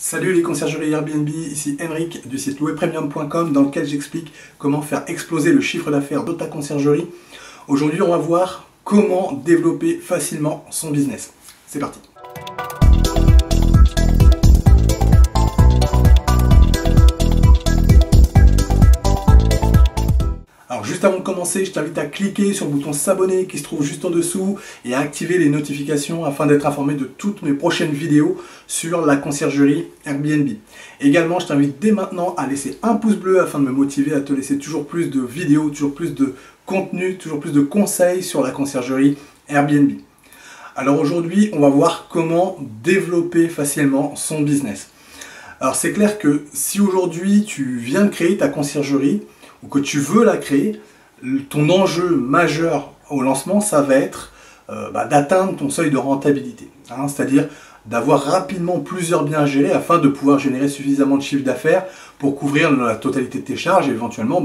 Salut les conciergeries Airbnb, ici Henrik du site louerpremium.com dans lequel j'explique comment faire exploser le chiffre d'affaires de ta conciergerie. Aujourd'hui, on va voir comment développer facilement son business. C'est parti. Alors juste avant de commencer, je t'invite à cliquer sur le bouton s'abonner qui se trouve juste en dessous et à activer les notifications afin d'être informé de toutes mes prochaines vidéos sur la conciergerie Airbnb. Également, je t'invite dès maintenant à laisser un pouce bleu afin de me motiver à te laisser toujours plus de vidéos, toujours plus de contenu, toujours plus de conseils sur la conciergerie Airbnb. Alors aujourd'hui, on va voir comment développer facilement son business. Alors c'est clair que si aujourd'hui tu viens de créer ta conciergerie, ou que tu veux la créer, ton enjeu majeur au lancement, ça va être d'atteindre ton seuil de rentabilité. C'est-à-dire d'avoir rapidement plusieurs biens à gérer afin de pouvoir générer suffisamment de chiffre d'affaires pour couvrir la totalité de tes charges et éventuellement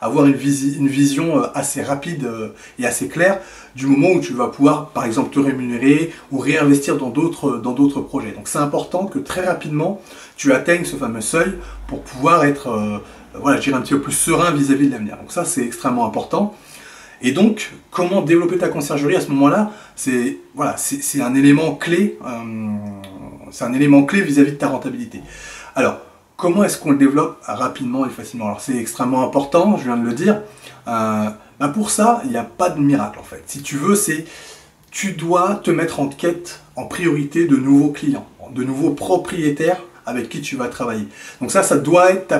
avoir une vision assez rapide et assez claire du moment où tu vas pouvoir par exemple te rémunérer ou réinvestir dans d'autres projets. Donc c'est important que très rapidement tu atteignes ce fameux seuil pour pouvoir être je dirais un petit peu plus serein vis-à-vis de l'avenir. Donc ça, c'est extrêmement important. Et donc, comment développer ta conciergerie à ce moment-là, c'est un élément clé. C'est un élément clé vis-à-vis de ta rentabilité. Alors, comment est-ce qu'on le développe rapidement et facilement? Alors, c'est extrêmement important, je viens de le dire. Pour ça, il n'y a pas de miracle en fait. Si tu veux, tu dois te mettre en quête, en priorité de nouveaux clients, de nouveaux propriétaires avec qui tu vas travailler. Donc ça doit être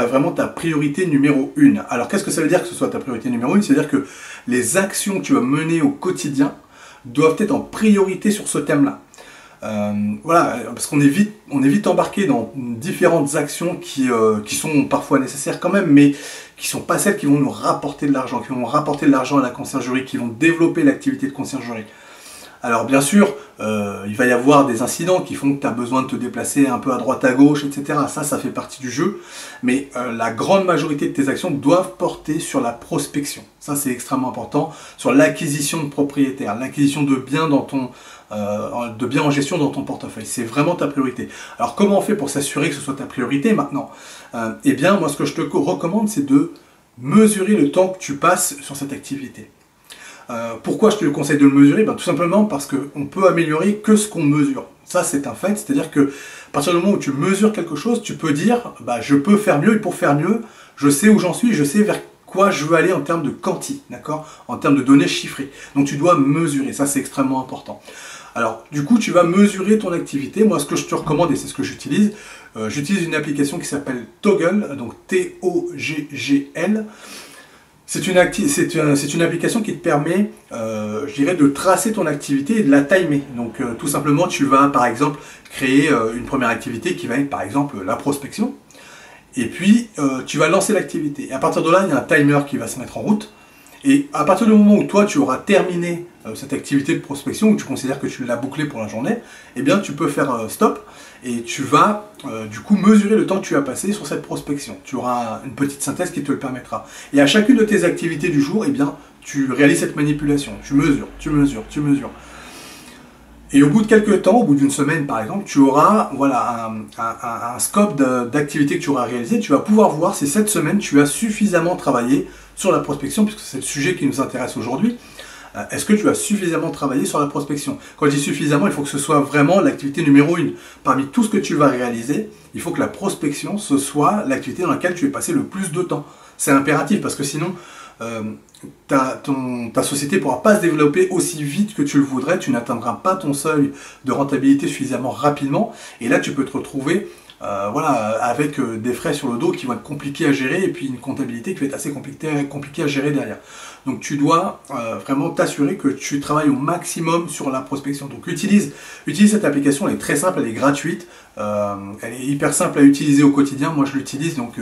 vraiment ta priorité numéro 1. Alors qu'est-ce que ça veut dire que ce soit ta priorité numéro 1? C'est-à-dire que les actions que tu vas mener au quotidien doivent être en priorité sur ce thème-là. Parce qu'on est vite embarqué dans différentes actions qui sont parfois nécessaires quand même, mais qui ne sont pas celles qui vont nous rapporter de l'argent, qui vont rapporter de l'argent à la conciergerie, qui vont développer l'activité de conciergerie. Alors bien sûr, il va y avoir des incidents qui font que tu as besoin de te déplacer un peu à droite à gauche, etc. Ça fait partie du jeu. Mais la grande majorité de tes actions doivent porter sur la prospection. Ça, c'est extrêmement important. Sur l'acquisition de propriétaires, l'acquisition de biens de biens en gestion dans ton portefeuille. C'est vraiment ta priorité. Alors comment on fait pour s'assurer que ce soit ta priorité maintenant? Eh bien, moi, ce que je te recommande, c'est de mesurer le temps que tu passes sur cette activité. Pourquoi je te conseille de le mesurer? Tout simplement parce qu'on peut améliorer que ce qu'on mesure. Ça, c'est un fait. C'est-à-dire que à partir du moment où tu mesures quelque chose, tu peux dire je peux faire mieux, et pour faire mieux, je sais où j'en suis, je sais vers quoi je veux aller en termes de quanti, d'accord? En termes de données chiffrées. Donc tu dois mesurer. Ça, c'est extrêmement important. Alors, du coup, tu vas mesurer ton activité. Moi, ce que je te recommande, et c'est ce que j'utilise une application qui s'appelle Toggl, donc T-O-G-G-L. C'est une application qui te permet, je dirais, de tracer ton activité et de la timer. Donc, tout simplement, tu vas, par exemple, créer une première activité qui va être, par exemple, la prospection. Et puis, tu vas lancer l'activité. Et à partir de là, il y a un timer qui va se mettre en route. Et à partir du moment où toi, tu auras terminé cette activité de prospection, où tu considères que tu l'as bouclée pour la journée, eh bien, tu peux faire stop et tu vas du coup mesurer le temps que tu as passé sur cette prospection. Tu auras une petite synthèse qui te le permettra. Et à chacune de tes activités du jour, eh bien, tu réalises cette manipulation. Tu mesures, tu mesures, tu mesures. Et au bout de quelques temps, au bout d'une semaine par exemple, tu auras un scope d'activité que tu auras réalisé. Tu vas pouvoir voir si cette semaine tu as suffisamment travaillé sur la prospection, puisque c'est le sujet qui nous intéresse aujourd'hui. Est-ce que tu as suffisamment travaillé sur la prospection? Quand je dis suffisamment, il faut que ce soit vraiment l'activité numéro 1. Parmi tout ce que tu vas réaliser, il faut que la prospection, ce soit l'activité dans laquelle tu vas passer le plus de temps. C'est impératif parce que sinon, ta société ne pourra pas se développer aussi vite que tu le voudrais, tu n'atteindras pas ton seuil de rentabilité suffisamment rapidement, et là tu peux te retrouver avec des frais sur le dos qui vont être compliqués à gérer, et puis une comptabilité qui va être assez compliquée à gérer derrière. Donc tu dois vraiment t'assurer que tu travailles au maximum sur la prospection. Donc utilise cette application, elle est très simple, elle est gratuite, elle est hyper simple à utiliser au quotidien, moi je l'utilise, donc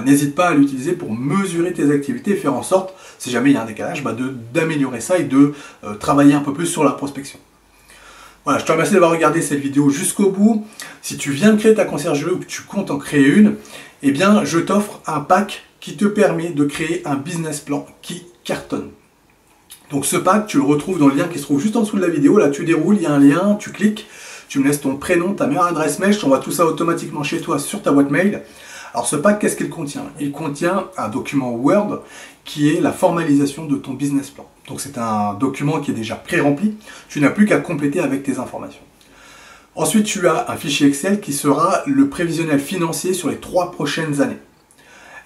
n'hésite pas à l'utiliser pour mesurer tes activités et faire en sorte, si jamais il y a un décalage, d'améliorer ça et de travailler un peu plus sur la prospection. Voilà, je te remercie d'avoir regardé cette vidéo jusqu'au bout. Si tu viens de créer ta conciergerie ou que tu comptes en créer une, eh bien je t'offre un pack qui te permet de créer un business plan qui cartonne. Donc ce pack, tu le retrouves dans le lien qui se trouve juste en dessous de la vidéo. Là, tu déroules, il y a un lien, tu cliques, Tu me laisses ton prénom, ta meilleure adresse mail, je t'envoie tout ça automatiquement chez toi sur ta boîte mail. Alors ce pack, qu'est-ce qu'il contient? Il contient un document Word qui est la formalisation de ton business plan. Donc c'est un document qui est déjà pré-rempli, tu n'as plus qu'à compléter avec tes informations. Ensuite, tu as un fichier Excel qui sera le prévisionnel financier sur les 3 prochaines années.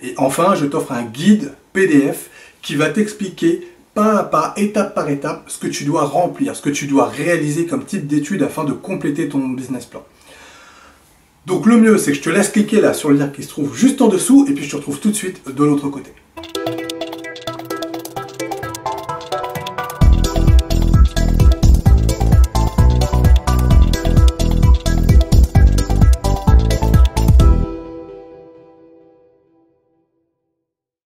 Et enfin, je t'offre un guide PDF qui va t'expliquer pas à pas, étape par étape, ce que tu dois remplir, ce que tu dois réaliser comme type d'étude afin de compléter ton business plan. Donc le mieux, c'est que je te laisse cliquer là sur le lien qui se trouve juste en dessous et puis je te retrouve tout de suite de l'autre côté.